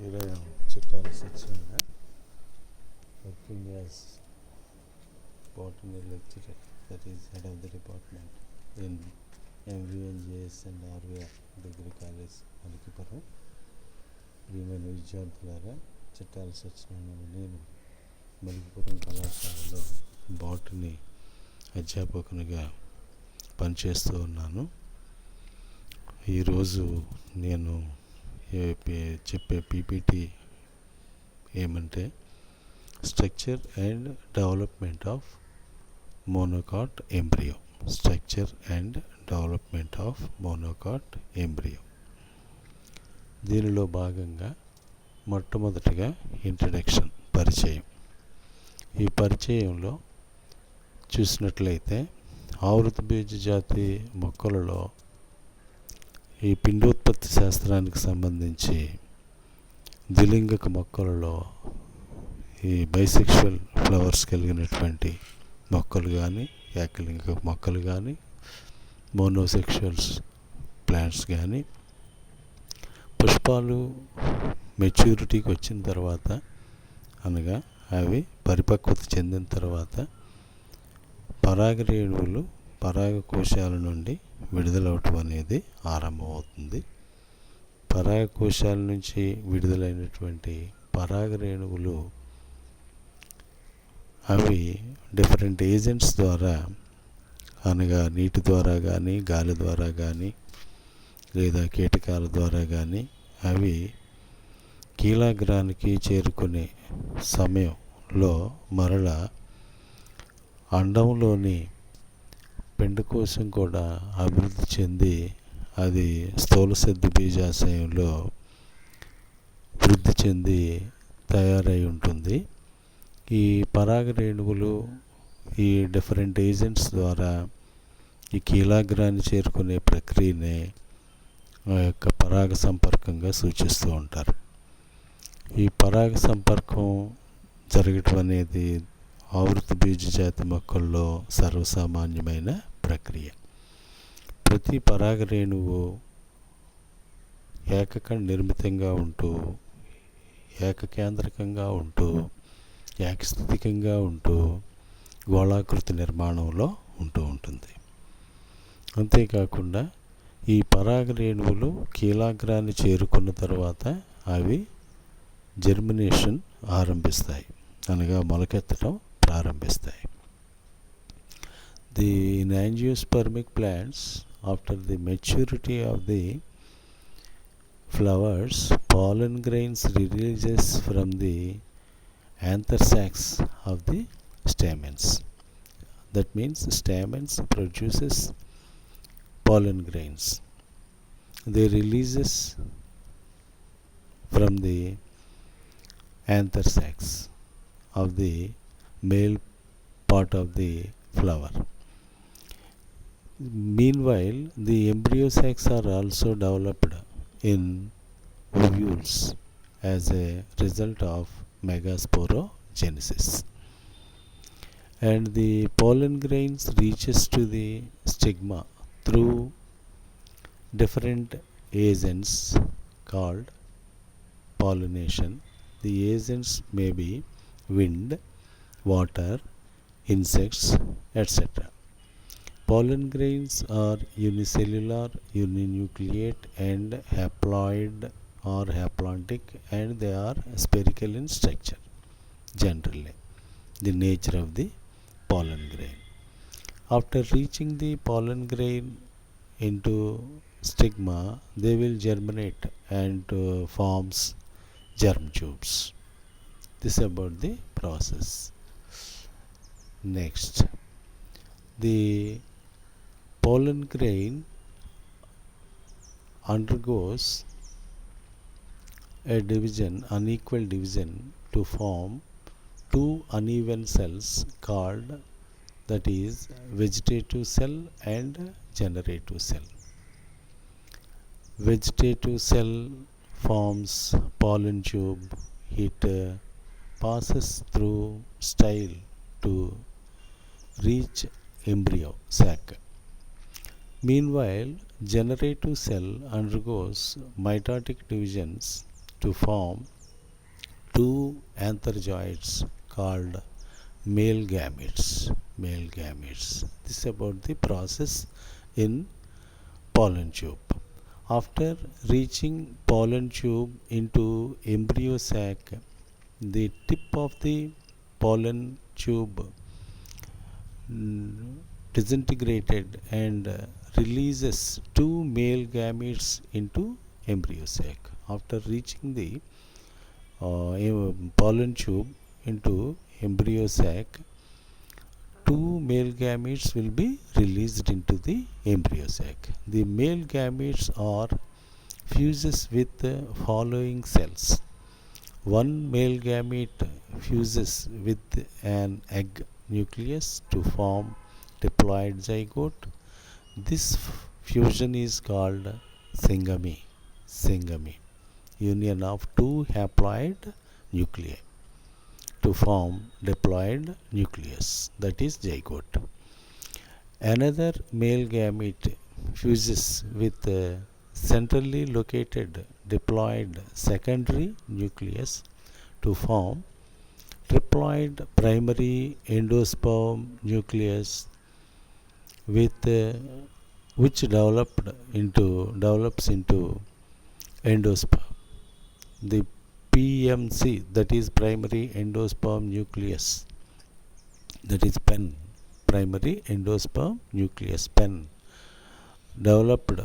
Chitta Sachina, working as botany lecturer, that is head of the department in embryo JS and RVR degree college Alikipuram. ప్రియమైన విద్యార్థులారా, చిట్టాల సత్యనారాయణ నేను మలికిపురం కళాశాలలో botany అధ్యాపకునిగా పనిచేస్తూ ఉన్నాను. ఈరోజు నేను చెప్పే పీపీటీ ఏమంటే structure and development of monocot embryo. Structure and development of monocot embryo. దీనిలో భాగంగా మొట్టమొదటిగా ఇంట్రడక్షన్, పరిచయం. ఈ పరిచయంలో చూసినట్లయితే ఆవృత బీజ జాతి మొక్కలలో ఈ పిండోత్పత్తి శాస్త్రానికి సంబంధించి ద్విలింగక మొక్కలలో ఈ బైసెక్షువల్ ఫ్లవర్స్ కలిగినటువంటి మొక్కలు కానీ, ఏకలింగక మొక్కలు కానీ, మోనోసెక్షువల్స్ ప్లాంట్స్ కానీ, పుష్పాలు మెచ్యూరిటీకి వచ్చిన తర్వాత, అనగా అవి పరిపక్వత చెందిన తర్వాత పరాగరేణువులు పరాగకోశాల నుండి విడుదలవటం అనేది ఆరంభమవుతుంది. పరాగకోశాల నుంచి విడుదలైనటువంటి పరాగరేణువులు అవి డిఫరెంట్ ఏజెంట్స్ ద్వారా, అనగా నీటి ద్వారా కానీ, గాలి ద్వారా కానీ, లేదా కీటకాల ద్వారా కానీ అవి కీలాగ్రానికి చేరుకునే సమయంలో మరలా అండంలోని పిండకోశం కూడా అభివృద్ధి చెంది అది స్థూల సిద్ధ బీజాశయంలో వృద్ధి చెంది తయారై ఉంటుంది. ఈ పరాగరేణువులు ఈ డిఫరెంట్ ఏజెంట్స్ ద్వారా ఈ కీలాగ్రాన్ని చేరుకునే ప్రక్రియనే ఆ యొక్క పరాగ సంపర్కంగా సూచిస్తూ ఉంటారు. ఈ పరాగ సంపర్కం జరగటం అనేది ఆవృత బీజ జాతి మొక్కల్లో సర్వసామాన్యమైన ప్రక్రియ. ప్రతి పరాగరేణువు ఏకక నిర్మితంగా ఉంటూ, ఏకకేంద్రకంగా ఉంటూ, ఏకస్థితికంగా ఉంటూ గోళాకృతి నిర్మాణంలో ఉంటూ ఉంటుంది. అంతేకాకుండా ఈ పరాగరేణువులు కీలాగ్రాన్ని చేరుకున్న తర్వాత అవి జర్మినేషన్ ఆరంభిస్తాయి, అనగా మొలకెత్తడం ప్రారంభిస్తాయి. The angiospermic plants, after the maturity of the flowers, pollen grains releases from the anther sacs of the stamens. That means stamens produces pollen grains. They releases from the anther sacs of the male part of the flower. Meanwhile, the embryo sacs are also developed in ovules as a result of megasporogenesis. And the pollen grains reaches to the stigma through different agents called pollination. The agents may be wind, water, insects, etc. Pollen grains are unicellular, uninucleate and haploid or haplontic, and they are spherical in structure. Generally, the nature of the pollen grain. After reaching the pollen grain into stigma, they will germinate and forms germ tubes. This is about the process. Next, the pollen grain undergoes a division, unequal division, to form two uneven cells called, that is, vegetative cell and generative cell. Vegetative cell forms pollen tube. It passes through style to reach embryo sac. Meanwhile, generative cell undergoes mitotic divisions to form two antherzoids called male gametes. Male gametes. This is about the process in pollen tube. After reaching pollen tube into embryo sac, the tip of the pollen tube disintegrated and releases two male gametes into embryo sac. After reaching the pollen tube into embryo sac, two male gametes will be released into the embryo sac. The male gametes are fuses with the following cells. One male gamete fuses with an egg nucleus to form diploid zygote. This fusion is called syngamy. Syngamy. Union of two haploid nuclei to form diploid nucleus, that is zygote. Another male gamete fuses with a centrally located diploid secondary nucleus to form triploid primary endosperm nucleus with which develops into endosperm. The PMC, that is primary endosperm nucleus, that is pen, primary endosperm nucleus pen, developed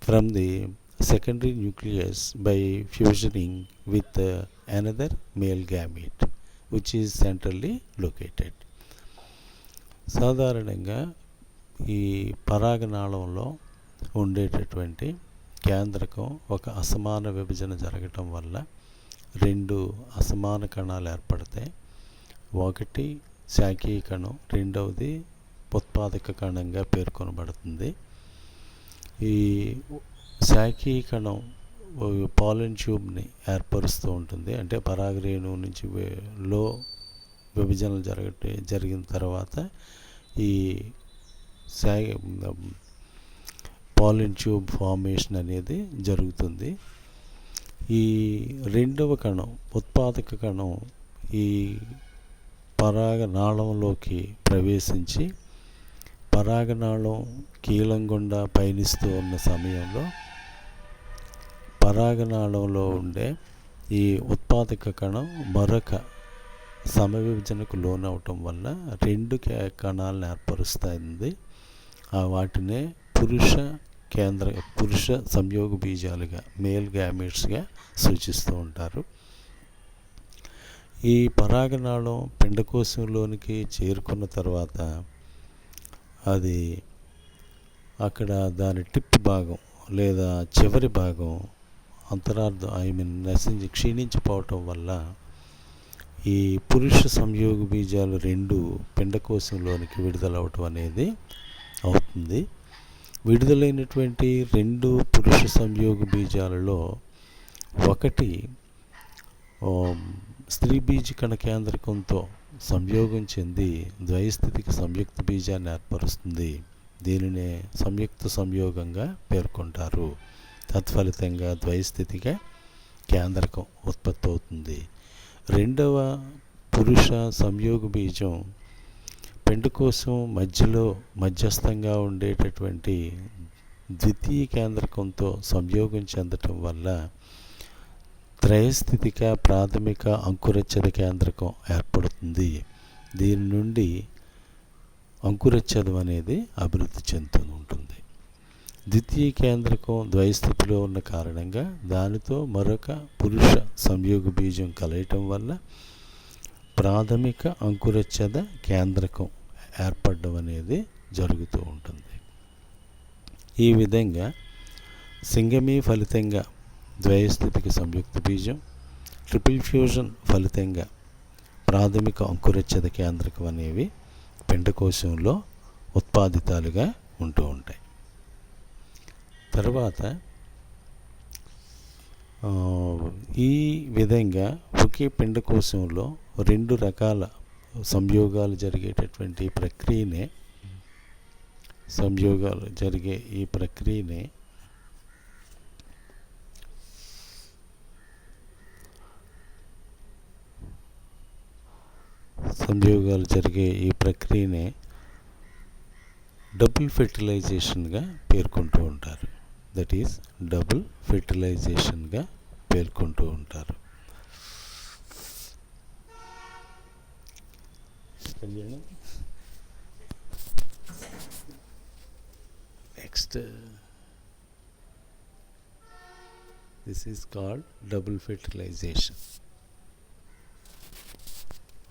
from the secondary nucleus by fusioning with another male gamete which is centrally located. సాధారణంగా ఈ పరాగనాళంలో ఉండేటటువంటి కేంద్రకం ఒక అసమాన విభజన జరగటం వల్ల రెండు అసమాన కణాలు ఏర్పడతాయి. ఒకటి శాఖీయ కణం, రెండవది ఉత్పాదక కణంగా పేర్కొనబడుతుంది. ఈ శాఖీయ కణం పాలన్ ట్యూబ్ని ఏర్పరుస్తూ ఉంటుంది. అంటే పరాగరేణువు నుంచి లో విభజనలు జరిగిన తర్వాత ఈ పాలన్ ట్యూబ్ ఫార్మేషన్ అనేది జరుగుతుంది. ఈ రెండవ కణం, ఉత్పాదక కణం, ఈ పరాగనాళంలోకి ప్రవేశించి పరాగనాళం కీలం గుండా పయనిస్తూ ఉన్న సమయంలో పరాగనాళంలో ఉండే ఈ ఉత్పాదక కణం మరొక సమవిభజనకు లోనవటం వల్ల రెండు కణాలను ఏర్పరుస్తుంది. వాటినే పురుష సంయోగ బీజాలుగా, మేల్ గ్యామేట్స్గా సూచిస్తూ ఉంటారు. ఈ పరాగనాళం పిండకోశంలోనికి చేరుకున్న తర్వాత అది అక్కడ దాని టిప్ భాగం లేదా చివరి భాగం క్షీణించిపోవటం వల్ల ఈ పురుష సంయోగ బీజాలు రెండు పిండకోశంలోనికి విడుదలవటం అనేది అవుతుంది. విడుదలైనటువంటి రెండు పురుష సంయోగ బీజాలలో ఒకటి స్త్రీ బీజ కణ కేంద్రకంతో సంయోగం చెంది ద్వైస్థితిక సంయుక్త బీజాన్ని ఏర్పరుస్తుంది. దీనినే సంయుక్త సంయోగంగా పేర్కొంటారు. తత్ఫలితంగా ద్వైస్థితిక కేంద్రకం ఉత్పత్తి అవుతుంది. రెండవ పురుష సంయోగ బీజం పిండకోశం మధ్యస్థంగా ఉండేటటువంటి ద్వితీయ కేంద్రకంతో సంయోగం చెందటం వల్ల త్రయస్థితిక ప్రాథమిక అంకురచ్ఛేద కేంద్రకం ఏర్పడుతుంది. దీని నుండి అంకురచ్ఛేదం అనేది అభివృద్ధి చెందుతూ ఉంటుంది. ద్వితీయ కేంద్రకం ద్వైస్థితిలో ఉన్న కారణంగా దానితో మరొక పురుష సంయోగ బీజం కలయటం వల్ల ప్రాథమిక అంకురచ్ఛేద కేంద్రకం ఏర్పడడం అనేది జరుగుతూ ఉంటుంది. ఈ విధంగా సింగమీ ఫలితంగా ద్వైస్థితిక సంయుక్త బీజం, ట్రిపుల్ ఫ్యూజన్ ఫలితంగా ప్రాథమిక అంకురచ్ఛేద కేంద్రకం అనేవి పిండకోశంలో ఉత్పాదితాలుగా ఉంటూ ఉంటాయి. తర్వాత ఈ విధంగా ఒకే పిండకోశంలో రెండు రకాల సంయోగాలు జరిగేటటువంటి ప్రక్రియనే సంయోగాలు జరిగే ఈ ప్రక్రియనే డబుల్ ఫెర్టిలైజేషన్గా పేర్కొంటూ ఉంటారు. దట్ ఈస్ డబుల్ ఫెర్టిలైజేషన్గా పేర్కొంటూ ఉంటారు. Next, this is called double fertilization.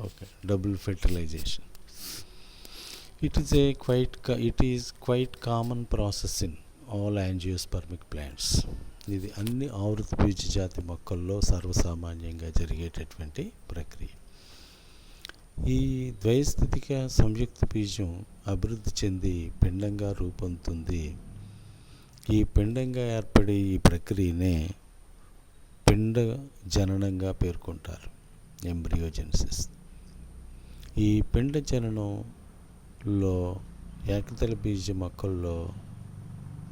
Okay, double fertilization. It is quite common process in all angiospermic plants. ఇది అన్ని ఆవృత బీజ జాతి మొక్కల్లో సర్వసామాన్యంగా జరిగేటటువంటి ప్రక్రియ. ఈ ద్వైస్థితిక సంయుక్త బీజం అభివృద్ధి చెంది పిండంగా రూపొందుతుంది. ఈ పిండంగా ఏర్పడే ఈ ప్రక్రియనే పిండ జననంగా పేర్కొంటారు, ఎంబ్రియోజెనిసిస్. ఈ పిండ జననంలో ఏకదళ బీజ మొక్కల్లో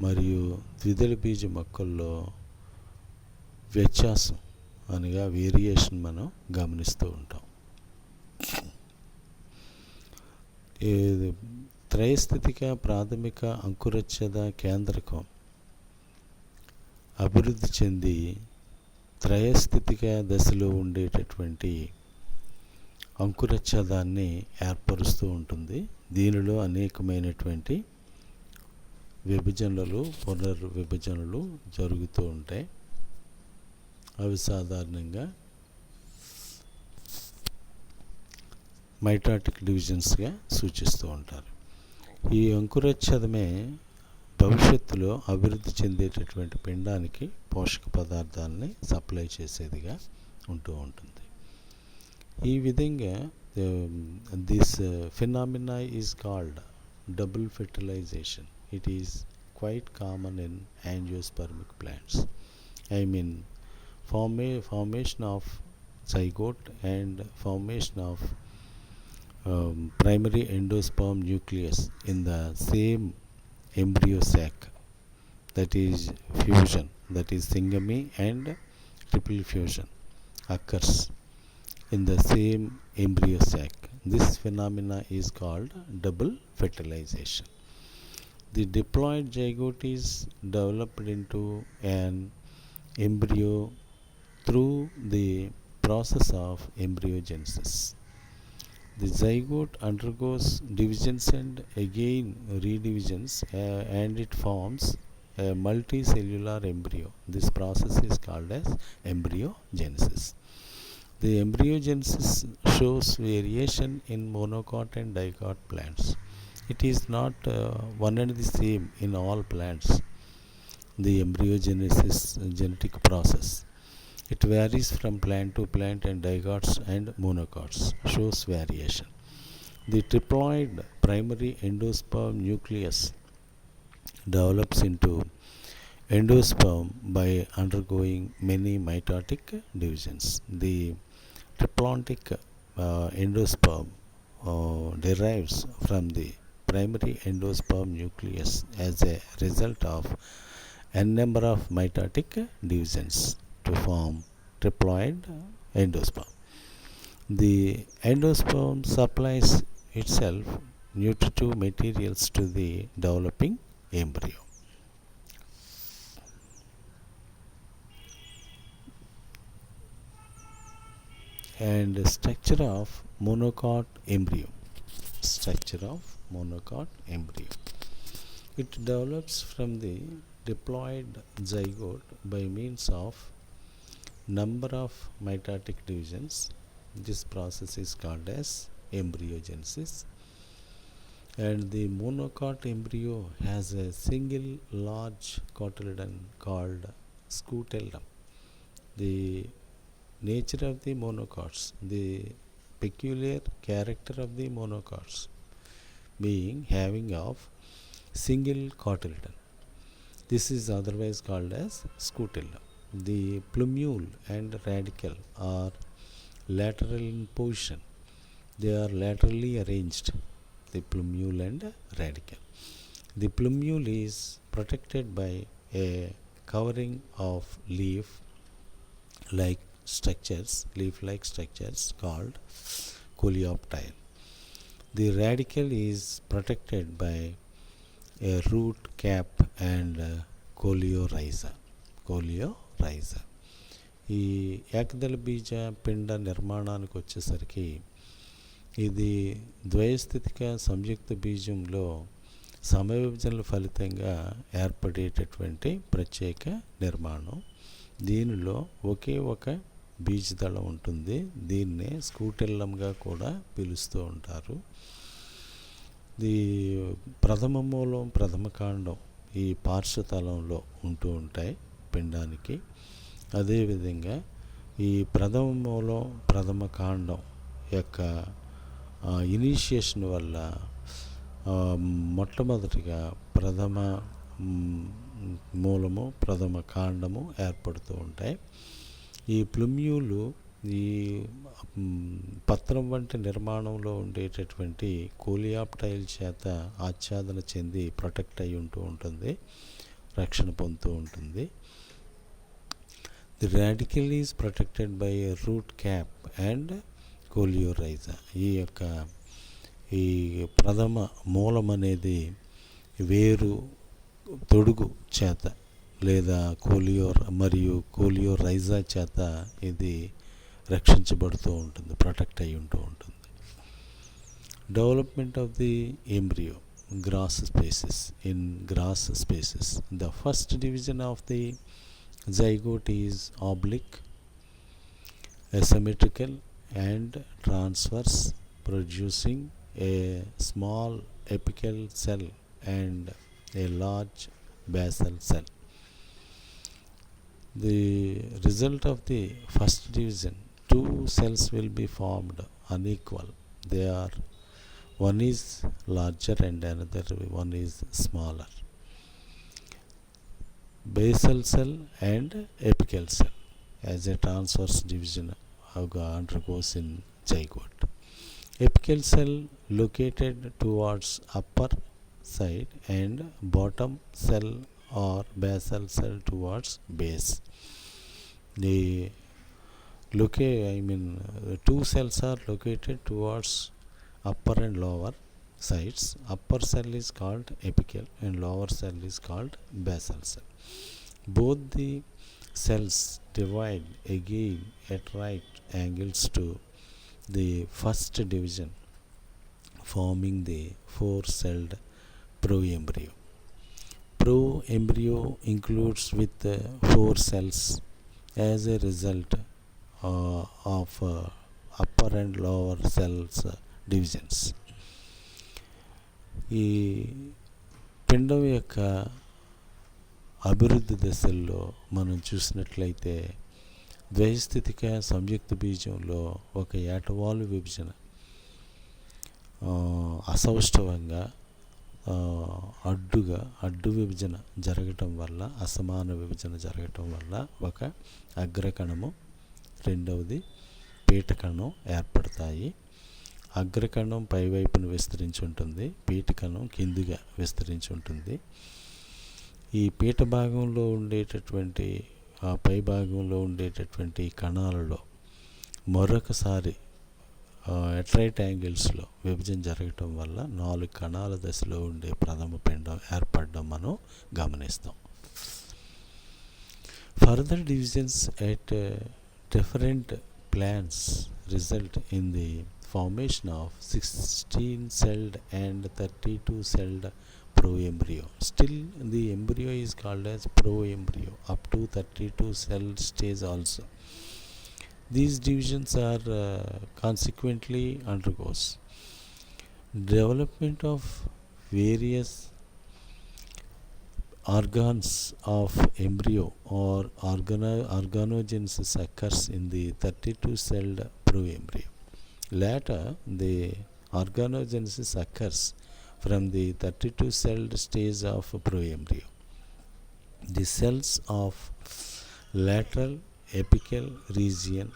మరియు ద్విదళ బీజ మొక్కల్లో వ్యత్యాసం అనగా వేరియేషన్ మనం గమనిస్తూ ఉంటాం. త్రైస్థితిక ప్రాథమిక అంకురచ్ఛేద కేంద్రకం అభివృద్ధి చెంది త్రయస్థితిక దశలో ఉండేటటువంటి అంకురచ్ఛేదాన్ని ఏర్పరుస్తూ ఉంటుంది. దీనిలో అనేకమైనటువంటి విభజనలు, పునర్విభజనలు జరుగుతూ ఉంటాయి. అవి సాధారణంగా మైటాటిక్ డివిజన్స్గా సూచిస్తూ ఉంటారు. ఈ అంకురచ్ఛేదమే భవిష్యత్తులో అభివృద్ధి చెందేటటువంటి పిండానికి పోషక పదార్థాలని సప్లై చేసేదిగా ఉంటూ ఉంటుంది. ఈ విధంగా this phenomena is called double fertilisation. It is quite common in angiospermic plants. I mean formation of zygote and formation of primary endosperm nucleus in the same embryo sac, that is fusion, that is syngamy and triple fusion occurs in the same embryo sac. This phenomena is called double fertilization. The diploid zygote is developed into an embryo through the process of embryogenesis. The zygote undergoes divisions and again redivisions and it forms a multicellular embryo. This process is called as embryogenesis. The embryogenesis shows variation in monocot and dicot plants. It is not one and the same in all plants. The embryogenesis genetic process, it varies from plant to plant, and digots and monocots shows variation. The triploid primary endosperm nucleus develops into endosperm by undergoing many mitotic divisions. The triplontic endosperm derives from the primary endosperm nucleus as a result of n number of mitotic divisions to form triploid endosperm. The endosperm supplies itself nutritive materials to the developing embryo. And structure of monocot embryo. Structure of monocot embryo. It develops from the diploid zygote by means of number of mitotic divisions. This process is called as embryogenesis. And the monocot embryo has a single large cotyledon called scutellum. The nature of the monocots, the peculiar character of the monocots being having of single cotyledon. This is otherwise called as scutellum. The plumule and radicle are lateral in position. They are laterally arranged, the plumule and radicle. The plumule is protected by a covering of leaf-like structures called coleoptile. The radicle is protected by a root cap and coleorhiza. ఈ ఏకదళ బీజ పిండ నిర్మాణానికి వచ్చేసరికి ఇది ద్వయస్థితిక సంయుక్త బీజంలో సమవిభజనల ఫలితంగా ఏర్పడేటటువంటి ప్రత్యేక నిర్మాణం. దీనిలో ఒకే ఒక బీజదళం ఉంటుంది. దీన్నే స్కూటెల్లంగా కూడా పిలుస్తూ ఉంటారు. ఈ ప్రథమ మూలం, ప్రథమ కాండం ఈ పార్శ్వతలంలో ఉంటూ ఉంటాయి పిండానికి. అదేవిధంగా ఈ ప్రథమ మూలం, ప్రథమ కాండం యొక్క ఇనిషియేషన్ వల్ల మొట్టమొదటిగా ప్రథమ మూలము, ప్రథమ కాండము ఏర్పడుతూ ఉంటాయి. ఈ ప్లుమ్యూలు ఈ పత్రం వంటి నిర్మాణంలో ఉండేటటువంటి కోలియాప్టైల్ చేత ఆచ్ఛాదన చెంది ప్రొటెక్ట్ అయి ఉంటుంది, రక్షణ పొందుతూ ఉంటుంది. The radicle is protected by a root cap and coleorhiza. ఈ ప్రథమ మూలం అనేది వేరు తొడుగు చేత లేదా కోలియోరైజా చేత ఇది రక్షించబడుతూ ఉంటుంది, ప్రొటెక్ట్ అయి ఉంటూ ఉంటుంది. Development of the embryo grass spaces. The first division of the zygote is oblique, asymmetrical and transverse, producing a small apical cell and a large basal cell. The result of the first division, two cells will be formed unequal. One is larger and another one is smaller. Basal cell and apical cell as a transverse division undergoes in zygote. Apical cell located towards upper side and bottom cell or basal cell towards base. Two cells are located towards upper and lower sides. Upper cell is called apical and lower cell is called basal cell. Both the cells divide again at right angles to the first division, forming the four-celled proembryo. Proembryo includes with four cells as a result of upper and lower cells divisions. ఈ పిండం యొక్క అభివృద్ధి దశల్లో మనం చూసినట్లయితే ద్వయస్థితిక సంయుక్త బీజంలో ఒక ఏటవాలు విభజన అసౌష్ఠవంగా అడ్డు విభజన జరగటం వల్ల, అసమాన విభజన జరగటం వల్ల ఒక అగ్రకణము, రెండవది పీఠకణం ఏర్పడతాయి. అగ్రకణం పైవైపును విస్తరించి ఉంటుంది, పీఠకణం కిందిగా విస్తరించి ఉంటుంది. ఈ పీఠ భాగంలో ఉండేటటువంటి పై భాగంలో ఉండేటటువంటి కణాలలో మరొకసారి ఎట్ రైట్ యాంగిల్స్లో విభజన జరగటం వల్ల 4 కణాల దశలో ఉండే ప్రథమ పిండం ఏర్పడడం మనం గమనిస్తాం. Further divisions at different plans result in the formation of 16-celled and 32-celled proembryo. Still the embryo is called as proembryo up to 32-celled stage also. These divisions are consequently undergoes development of various organs of embryo or organogenesis occurs in the 32-celled proembryo. Later, the organogenesis occurs from the 32-celled stage of proembryo. The cells of lateral apical region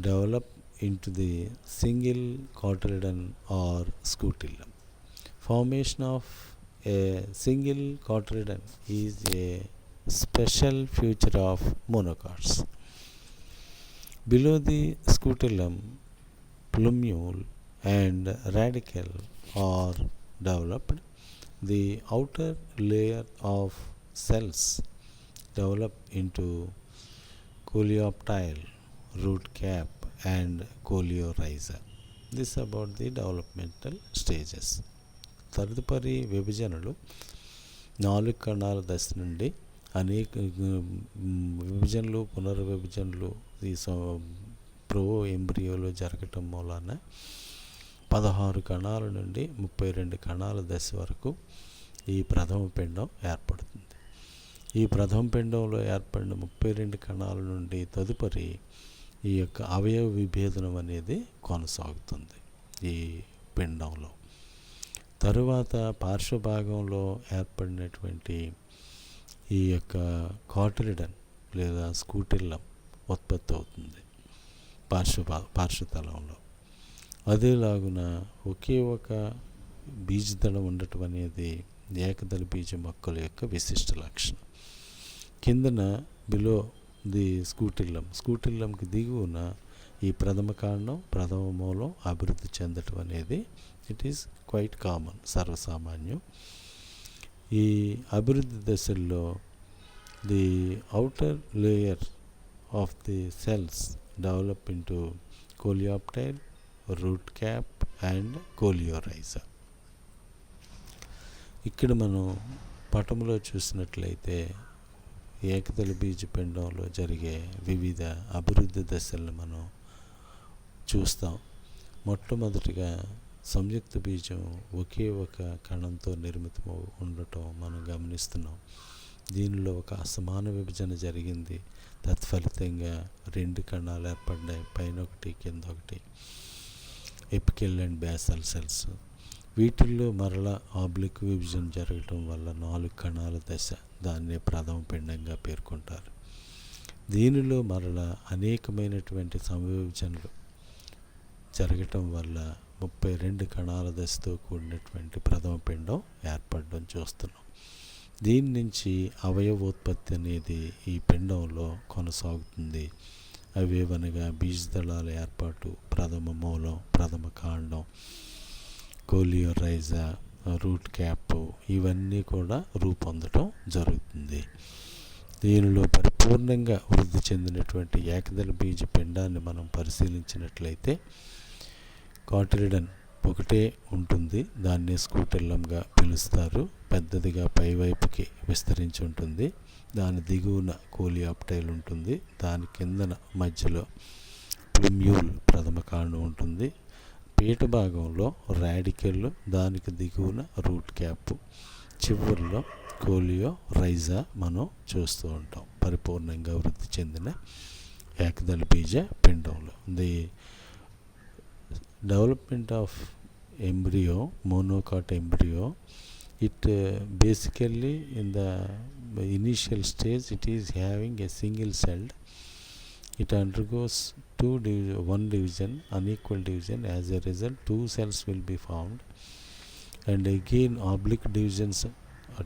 develop into the single cotyledon or scutellum. Formation of a single cotyledon is a special feature of monocots. Below the scutellum, plumule and radicle are developed. The outer layer of cells develop into coleoptile, root cap and coleorhiza. This is about the developmental stages. తదుపరి విభజనలు 4 కణాల దశ నుండి అనేక విభజనలు పునర్విభజనలు ఈ pro ఎంబ్రియోలో జరగటం మూలాన 16 కణాల నుండి 32 కణాల దశ వరకు ఈ ప్రథమ పిండం ఏర్పడుతుంది. ఈ ప్రథమ పిండంలో ఏర్పడిన 32 కణాల నుండి తదుపరి ఈ యొక్క అవయవ విభేదనం అనేది కొనసాగుతుంది ఈ పిండంలో. తరువాత పార్శ్వభాగంలో ఏర్పడినటువంటి ఈ యొక్క కాటిలిడన్ లేదా స్కూటిల్లం ఉత్పత్తి అవుతుంది పార్శ్వతలంలో. అదేలాగున ఒకే ఒక బీజదళం ఉండటం అనేది ఏకదళ బీజ మొక్కల యొక్క విశిష్ట లక్షణం. కిందన బిలో ది స్కూటిల్లంకి దిగువన ఈ ప్రథమ కాండం ప్రథమ మూలం అభివృద్ధి చెందటం అనేది ఇట్ ఈస్ క్వైట్ కామన్, సర్వసామాన్యం. ఈ అభివృద్ధి దశల్లో the outer layer of the cells develop into coleoptile, root cap and coleorhiza. ఇక్కడ మనం పటంలో చూసినట్లయితే ఏకదళ బీజ పిండంలో జరిగే వివిధ అభివృద్ధి దశలను మనం చూస్తాం. మొట్టమొదటిగా సంయుక్త బీజం ఒకే ఒక కణంతో నిర్మితం ఉండటం మనం గమనిస్తున్నాం. దీనిలో ఒక అసమాన విభజన జరిగింది. తత్ఫలితంగా 2 కణాలు ఏర్పడ్డాయి, పైన ఒకటి కింద ఒకటి, ఎపికల్ అండ్ బేసల్ సెల్స్. వీటిల్లో మరలా ఆబ్లిక్ విభజన జరగటం వల్ల 4 కణాల దశ, దాన్నే ప్రథమ పిండంగా పేర్కొంటారు. దీనిలో మరలా అనేకమైనటువంటి సంవిభజనలు జరగటం వల్ల 32 కణాల దశతో కూడినటువంటి ప్రథమ పిండం ఏర్పడడం చూస్తున్నాం. దీని నుంచి అవయవోత్పత్తి అనేది ఈ పిండంలో కొనసాగుతుంది. అవేవనగా బీజదళాల ఏర్పాటు, ప్రథమ మూలం, ప్రథమ కాండం, కోలియోరైజా, రూట్ క్యాప్, ఇవన్నీ కూడా రూపొందటం జరుగుతుంది. దీనిలో పరిపూర్ణంగా వృద్ధి చెందినటువంటి ఏకదళ బీజ పిండాన్ని మనం పరిశీలించినట్లయితే కాటిలిడన్ ఒకటే ఉంటుంది, దాన్ని స్కూటిల్లంగా పిలుస్తారు. పెద్దదిగా పైవైపుకి విస్తరించి ఉంటుంది. దాని దిగువన కోలియాప్టైల్ ఉంటుంది. దాని కిందన మధ్యలో ప్లుమ్యూల్ ప్రథమ కాండం ఉంటుంది. పీట భాగంలో రాడికల్, దానికి దిగువన రూట్ క్యాప్, చివరిలో కోలియోరైజా మనం చూస్తూ ఉంటాం. పరిపూర్ణంగా వృద్ధి చెందిన ఏకదళ బీజ పిండంలో the development of embryo, monocot embryo, it basically in the initial stage it is having a single celled. It undergoes one division, unequal division. As a result 2 cells will be formed, and again oblique divisions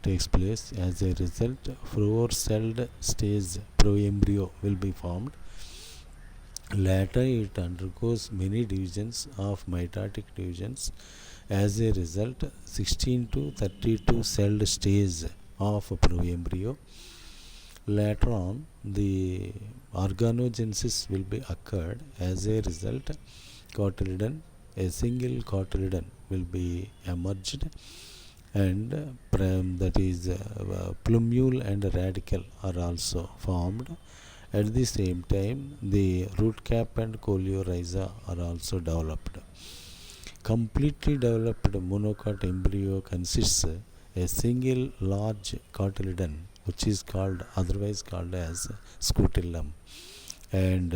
takes place. As a result 4 celled stage proembryo will be formed. Later it undergoes many divisions of mitotic divisions. As a result 16 to 32 celled stage of proembryo. Later on the organogenesis will be occurred. As a result cotyledon, a single cotyledon will be emerged, and that is plumule and radicle are also formed. At the same time the root cap and coleorhiza are also developed. Completely developed monocot embryo consists a single large cotyledon, which is otherwise called as scutellum, and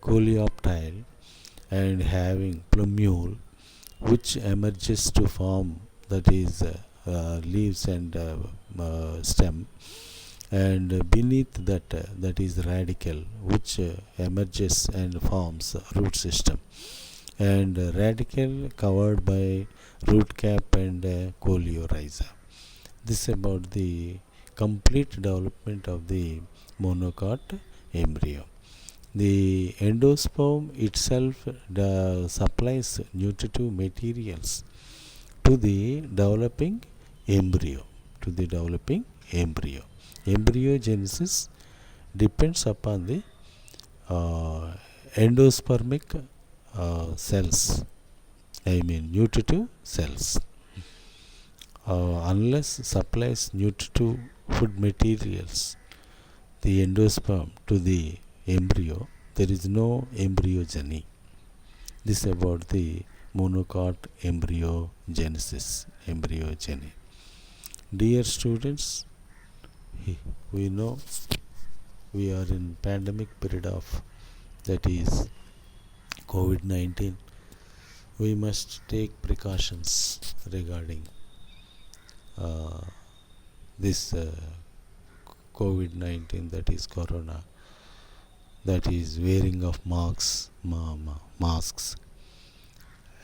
coleoptile, and having plumule which emerges to form, that is leaves and stem, and beneath that is radicle which emerges and forms root system, and radicle covered by root cap and coleorhiza. This is about the complete development of the monocot embryo. The endosperm itself supplies nutritive materials to the developing embryo. To the developing embryo. Embryogenesis depends upon the endospermic cells. I mean nutritive cells. Unless supplies nutritive food materials, the endosperm to the embryo, there is no embryogeny. This is about the monocot embryogenesis, embryogeny. Dear students, we know we are in pandemic period of, that is COVID-19. We must take precautions regarding this COVID-19, that is corona, that is wearing of masks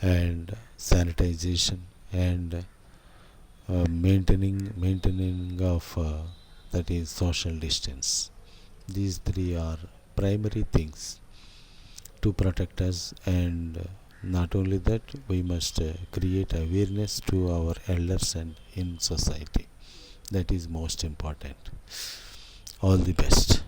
and sanitization and maintaining of that is social distance. These three are primary things to protect us, and not only that, we must create awareness to our elders and in society. That is most important. All the best.